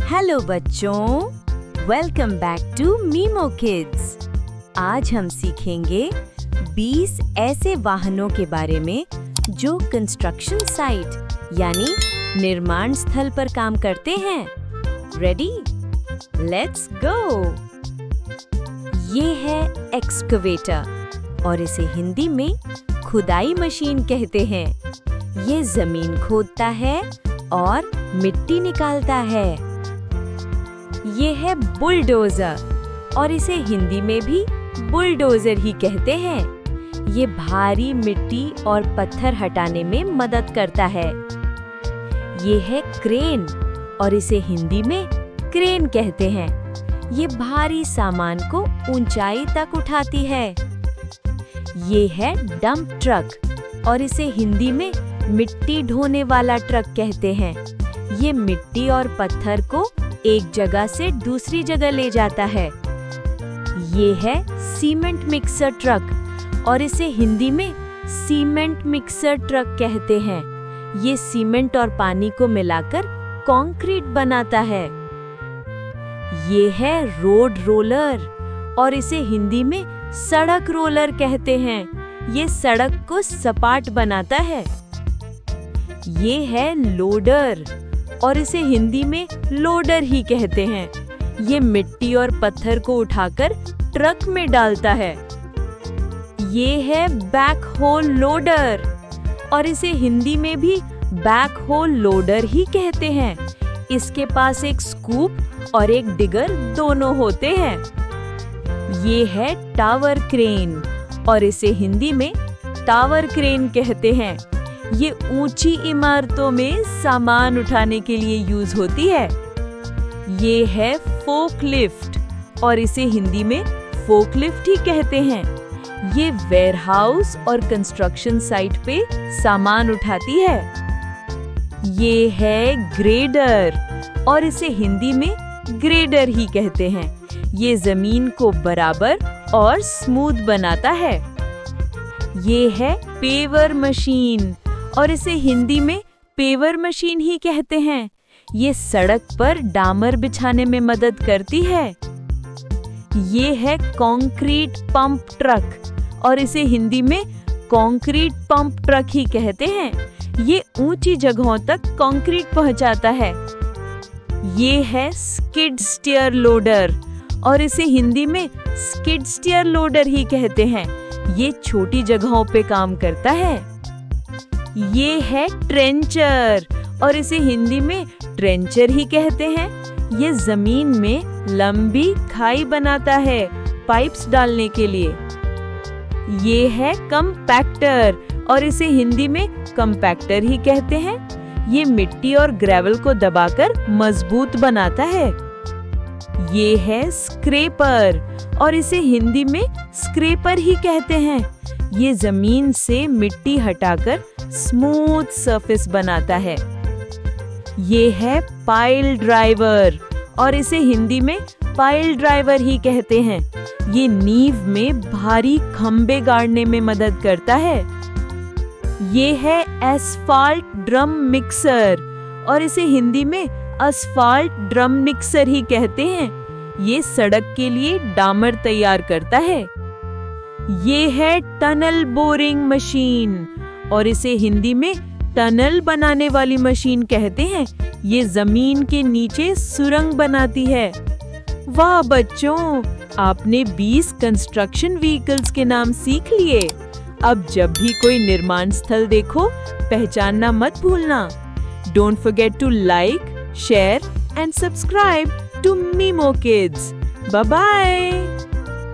Hello बच्चों, welcome back to Memo Kids. आज हम सीखेंगे 20 ऐसे वाहनों के बारे में जो कंस्ट्रक्शन साइट यानी निर्माण स्थल पर काम करते हैं। रेडी? Let's go. ये है एक्सकवेटर और इसे हिंदी में खुदाई मशीन कहते हैं। ये जमीन खोदता है और मिट्टी निकालता है। ये है बुलडोजर और इसे हिंदी में भी बुलडोजर ही कहते हैं। ये भारी मिट्टी और पत्थर हटाने में मदद करता है। ये है क्रेन और इसे हिंदी में क्रेन कहते हैं। ये भारी सामान को ऊंचाई तक उठाती है। ये है डंप ट्रक और इसे हिंदी में मिट्टी ढोने वाला ट्रक कहते हैं। ये मिट्टी और पत्थर को एक जगह से दूसरी जगह ले जाता है। ये है सीमेंट मिक्सर ट्रक और इसे हिंदी में सीमेंट मिक्सर ट्रक कहते हैं। ये सीमेंट और पानी को मिलाकर कंक्रीट बनाता है। ये है रोड रोलर और इसे हिंदी में सड़क रोलर कहते हैं। ये सड़क को सपाट बनाता है। ये है लोडर और इसे हिंदी में लोडर ही कहते हैं। ये मिट्टी और पत्थर को उठाकर ट्रक में डालता है। ये है बैकहोल लोडर और इसे हिंदी में भी बैकहोल लोडर ही कहते हैं। इसके पास एक स्कूप और एक डिगर दोनों होते हैं। ये है टावर क्रेन और इसे हिंदी में टावर क्रेन कहते हैं। ये ऊंची इमारतों में सामान उठाने के लिए यूज होती है। ये है फोकलिफ्ट और इसे हिंदी में फोकलिफ्ट ही कहते हैं। ये वेयरहाउस और कंस्ट्रक्शन साइट पे सामान उठाती है। ये है ग्रेडर और इसे हिंदी में ग्रेडर ही कहते हैं। ये जमीन को बराबर और स्मूथ बनाता है। ये है पेवर मशीन और इसे हिंदी में पेवर मशीन ही कहते हैं। ये सड़क पर डामर बिछाने में मदद करती है। ये है कंक्रीट पंप ट्रक और इसे हिंदी में कंक्रीट पंप ट्रक ही कहते हैं। ये ऊंची जगहों तक कंक्रीट पहुंचाता है। ये है स्किड स्टीयर लोडर और इसे हिंदी में स्किड स्टीयर लोडर ही कहते हैं। ये छोटी जगहों पे काम करता है। ये है ट्रेंचर और इसे हिंदी में ट्रेंचर ही कहते हैं। ये जमीन में लंबी खाई बनाता है पाइप्स डालने के लिए। ये है कंपैक्टर और इसे हिंदी में कंपैक्टर ही कहते हैं। ये मिट्टी और ग्रेवल को दबाकर मजबूत बनाता है। ये है स्क्रेपर और इसे हिंदी में स्क्रेपर ही कहते हैं। ये जमीन से मिट्टी हटाकर स्मूथ सरफेस बनाता है। ये है पाइल ड्राइवर और इसे हिंदी में पाइल ड्राइवर ही कहते हैं। ये नींव में भारी खंबे गाड़ने में मदद करता है। ये है एस्फाल्ट ड्रम मिक्सर और इसे हिंदी में असफाल्ट ड्रम मिक्सर ही कहते हैं। ये सड़क के लिए डामर तैयार करता है। ये है टनल बोरिंग मशीन और इसे हिंदी में टनल बनाने वाली मशीन कहते हैं। ये जमीन के नीचे सुरंग बनाती है। वाह बच्चों, आपने 20 कंस्ट्रक्शन व्हीकल्स के नाम सीख लिए। अब जब भी कोई निर्माण स्थल देखो, पहचानना मत भूलना। Don't forget to like, share and subscribe to Mimo Kids. Bye bye.